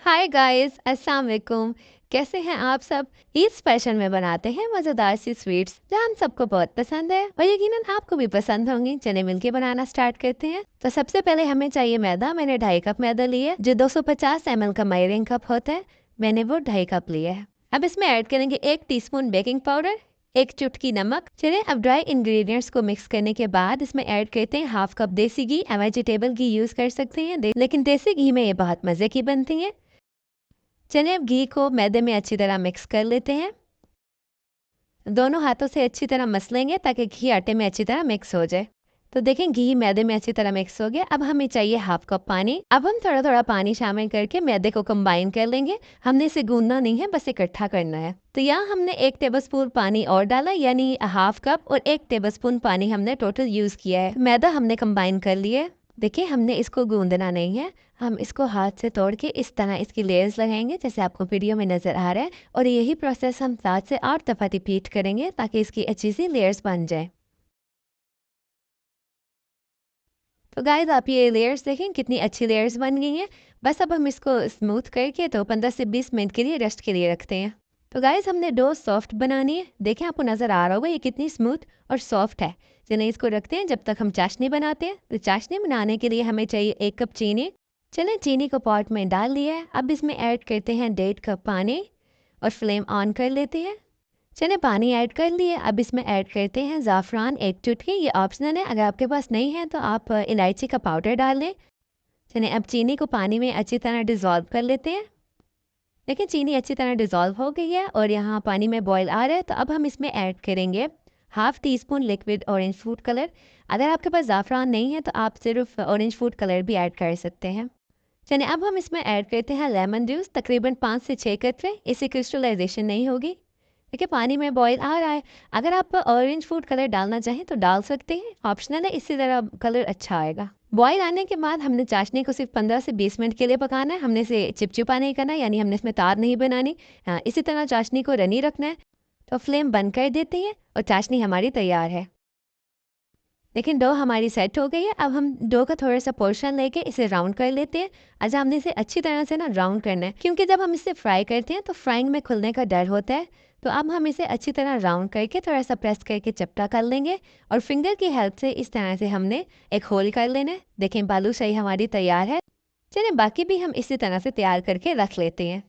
Hi guys, अस्सलाम वालेकुम। कैसे हैं आप सब? ईद स्पेशल में बनाते हैं मज़ेदार सी स्वीट्स जो हम सबको बहुत पसंद है और यकीनन आपको भी पसंद होंगी। चलिए मिलके बनाना स्टार्ट करते हैं। तो सबसे पहले हमें चाहिए मैदा। मैंने 2.5 कप मैदा लिया है। जो 250 ml का मेजरिंग कप होता है, मैंने वो 2.5 कप लिया है। अब इसमें ऐड करेंगे 1 टीस्पून बेकिंग पाउडर, 1 चुटकी नमक। चलिए अब ड्राई इंग्रेडिएंट्स को मिक्स करने के बाद इसमें ऐड करते हैं 1/2 कप देसी घी। वेजिटेबल घी यूज कर सकते हैं, लेकिन देसी घी में ये बहुत मजे की बनती है। चलिए अब घी को मैदे में अच्छी तरह मिक्स कर लेते हैं। दोनों हाथों से अच्छी तरह मसलेंगे ताकि घी आटे में अच्छी तरह मिक्स हो जाए। तो देखें घी मैदे में अच्छी तरह मिक्स हो गया। अब हमें चाहिए 1/2 कप पानी। अब हम थोड़ा थोड़ा पानी शामिल करके मैदे को कंबाइन कर लेंगे। हमने इसे गूंदना नहीं है, बस इकट्ठा करना है। तो यहाँ हमने 1 टेबलस्पून पानी और डाला, यानी 1/2 कप और 1 टेबलस्पून पानी हमने टोटल यूज किया है। मैदा हमने कंबाइन कर लिया है। देखिए हमने इसको गूंदना नहीं है, हम इसको हाथ से तोड़ के इस तरह इसकी लेयर्स लगाएंगे जैसे आपको वीडियो में नज़र आ रहा है। और यही प्रोसेस हम 7 से 8 दफ़ा रिपीट करेंगे ताकि इसकी अच्छी सी लेयर्स बन जाए। तो गाइस आप ये लेयर्स देखें कितनी अच्छी लेयर्स बन गई हैं। बस अब हम इसको स्मूथ करके तो 15 से 20 मिनट के लिए रेस्ट के लिए रखते हैं। तो गाइस हमने डो सॉफ्ट बनानी है। देखें आपको नज़र आ रहा होगा ये कितनी स्मूथ और सॉफ्ट है। चलिए इसको रखते हैं जब तक हम चाशनी बनाते हैं। तो चाशनी बनाने के लिए हमें चाहिए 1 कप चीनी। चलें चीनी को पॉट में डाल लिया है। अब इसमें ऐड करते हैं 1.5 कप पानी और फ्लेम ऑन कर लेते हैं। चलिए पानी ऐड कर लिए। अब इसमें ऐड करते हैं ज़ाफ़रान 1 चुटकी। ये ऑप्शनल है, अगर आपके पास नहीं है तो आप इलायची का पाउडर डाल लें। चलिए अब चीनी को पानी में अच्छी तरह डिज़ोल्व कर लेते हैं। देखिए चीनी अच्छी तरह डिज़ोल्व हो गई है और यहाँ पानी में बॉयल आ रहा है। तो अब हम इसमें ऐड करेंगे 1/2 teaspoon liquid orange food colour. अगर आपके पास ज़ाफ़रान नहीं है तो आप सिर्फ ऑरेंज फूड कलर भी ऐड कर सकते हैं। चलिए अब हम इसमें ऐड करते हैं लेमन जूस, तकरीबन 5 से 6 कतरे। इससे क्रिस्टलाइजेशन नहीं होगी। देखिए पानी में बॉईल आ रहा है। अगर आप ऑरेंज फूड कलर डालना चाहें तो डाल सकते हैं, ऑप्शनल है। इससे ज़रा कलर अच्छा आएगा। बॉईल आने के बाद हमने चाशनी को सिर्फ 15 से 20 मिनट के लिए पकाना है। हमने इसे चिपचिपा नहीं करना, यानी हमने इसमें तार नहीं बनानी। हाँ, इसी तरह चाशनी को रनी रखना है। तो फ्लेम बंद कर देते हैं और चाशनी हमारी तैयार है। लेकिन डो हमारी सेट हो गई है। अब हम डो का थोड़ा सा पोर्शन लेके इसे राउंड कर लेते हैं। अच्छा हमने इसे अच्छी तरह से ना राउंड करना है, क्योंकि जब हम इसे फ्राई करते हैं तो फ्राइंग में खुलने का डर होता है। तो अब हम इसे अच्छी तरह राउंड करके थोड़ा सा प्रेस करके चपटा कर लेंगे और फिंगर की हेल्प से इस तरह से हमने एक होल कर लेना है। देखें बालूशाही हमारी तैयार है। चलिए बाकी भी हम इसी तरह से तैयार करके रख लेते हैं।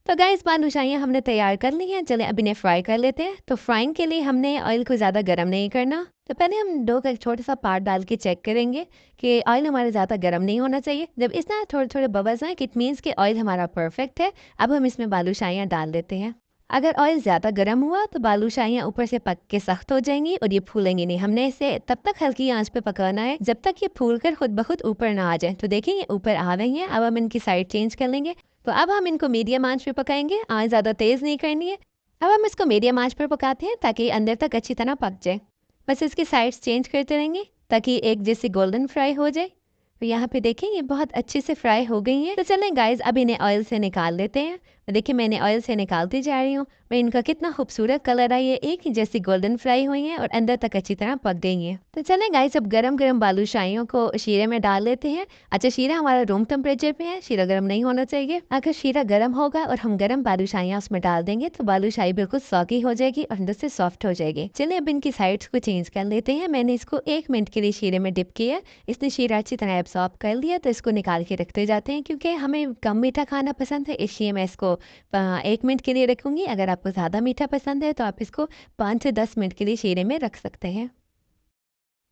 तो गाइस बालूशाहियाँ हमने तैयार कर ली हैं। चलें अब इन्हें फ्राई कर लेते हैं। तो फ्राइंग के लिए हमने ऑयल को ज़्यादा गर्म नहीं करना। तो पहले हम डो का एक छोटा सा पार्ट डाल के चेक करेंगे कि ऑयल हमारे ज़्यादा गर्म नहीं होना चाहिए। जब इस तरह थोड़े थोड़े बबल्स आए, इट मीन्स कि ऑयल हमारा परफेक्ट है। अब हम इसमें बालूशाहियाँ डाल देते हैं। अगर ऑयल ज़्यादा गर्म हुआ तो बालूशाहियाँ ऊपर से पक के सख्त हो जाएंगी और ये फूलेंगी नहीं। हमने इसे तब तक हल्की आंच पे पकाना है जब तक ये फूल कर खुद ब खुद ऊपर ना आ जाए। तो देखिए ये ऊपर आ रही हैं। अब हम इनकी साइड चेंज कर लेंगे। तो अब हम इनको मीडियम आंच पे पकाएंगे, आंच ज़्यादा तेज़ नहीं करनी है। अब हम इसको मीडियम आंच पर पकाते हैं ताकि अंदर तक अच्छी तरह पक जाए। बस इसकी साइड्स चेंज करते रहेंगे ताकि एक जैसी गोल्डन फ्राई हो जाए। तो यहाँ पे देखें ये बहुत अच्छे से फ्राई हो गई हैं। तो चलें गाइस अब इन्हें ऑयल से निकाल लेते हैं। तो देखिए मैंने ऑयल से निकालती जा रही हूँ और इनका कितना खूबसूरत कलर आई है। एक ही जैसी गोल्डन फ्राई हुई हैं और अंदर तक अच्छी तरह पक गई हैं। तो चलें गाइस अब गरम गरम बालूशाहियों को शीरे में डाल लेते हैं। अच्छा शीरा हमारा रूम टेम्परेचर पे है, शीरा गर्म नहीं होना चाहिए। अगर शीरा गर्म होगा और हम गर्म बालूशाहियाँ उसमें डाल देंगे तो बालूशाही बिल्कुल सॉगी हो जाएगी और अंदर से सॉफ्ट हो जाएगी। चलिए अब इनकी साइड्स को चेंज कर लेते हैं। मैंने इसको 1 मिनट के लिए शीरे में डिप किया। इसने शीरा अच्छी तरह एब्सॉर्ब कर लिया। तो इसको निकाल के रखते जाते हैं, क्योंकि हमें कम मीठा खाना पसंद है, इसलिए मैं इसको 1 मिनट के लिए रखूंगी। अगर आपको ज़्यादा मीठा पसंद है तो आप इसको 5 से 10 मिनट के लिए शीरे में रख सकते हैं।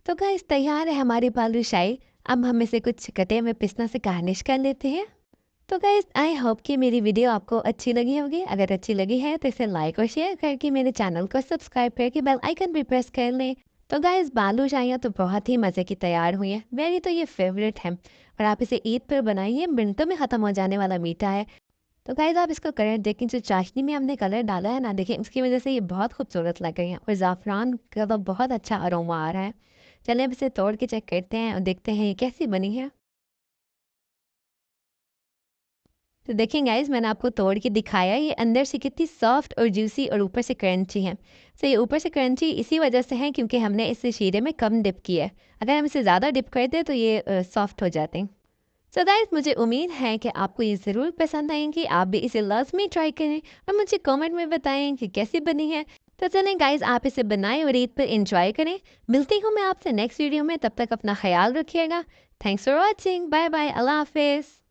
तो गाइस तैयार है हमारी बालूशाही। अब हम इसे कुछ कटे हुए पिस्ता से गार्निश कर लेते हैं। तो गाइस आई होप कि मेरी वीडियो आपको अच्छी लगी होगी। अगर अच्छी लगी है तो इसे लाइक और शेयर करके मेरे चैनल को सब्सक्राइब करके बेल आइकन भी प्रेस कर लें। तो गाइस बालूशाहियाँ तो बहुत ही मज़े की तैयार हुई हैं। मेरी तो ये फेवरेट है और आप इसे ईद पर बनाइए, मिनटों में ख़त्म हो जाने वाला मीठा है। तो गाइस आप इसको कलर देखें, जो चाशनी में हमने कलर डाला है ना, देखें उसकी वजह से ये बहुत खूबसूरत लग रही है और ज़ाफ़रान का तो बहुत अच्छा अरोमा आ रहा है। चलिए अब इसे तोड़ के चेक करते हैं और देखते हैं ये कैसी बनी है। तो देखिए गाइस, मैंने आपको तोड़ के दिखाया, ये अंदर से कितनी सॉफ्ट और जूसी और ऊपर से क्रंची है। तो ये ऊपर से क्रंची इसी वजह से है क्योंकि हमने इसे शीरे में कम डिप किया है। अगर हम इसे ज़्यादा डिप कर दें तो ये सॉफ्ट हो जाते हैं। सो गाइस, मुझे उम्मीद है कि आपको ये ज़रूर पसंद आएंगी। आप भी इसे लाजमी ट्राई करें और मुझे कमेंट में बताएं कि कैसी बनी है। तो चलें गाइस, आप इसे बनाएं और ईद पर इंजॉय करें। मिलती हूँ मैं आपसे नेक्स्ट वीडियो में, तब तक अपना ख्याल रखिएगा। Thanks for watching, bye bye, अल्लाह हाफिज़।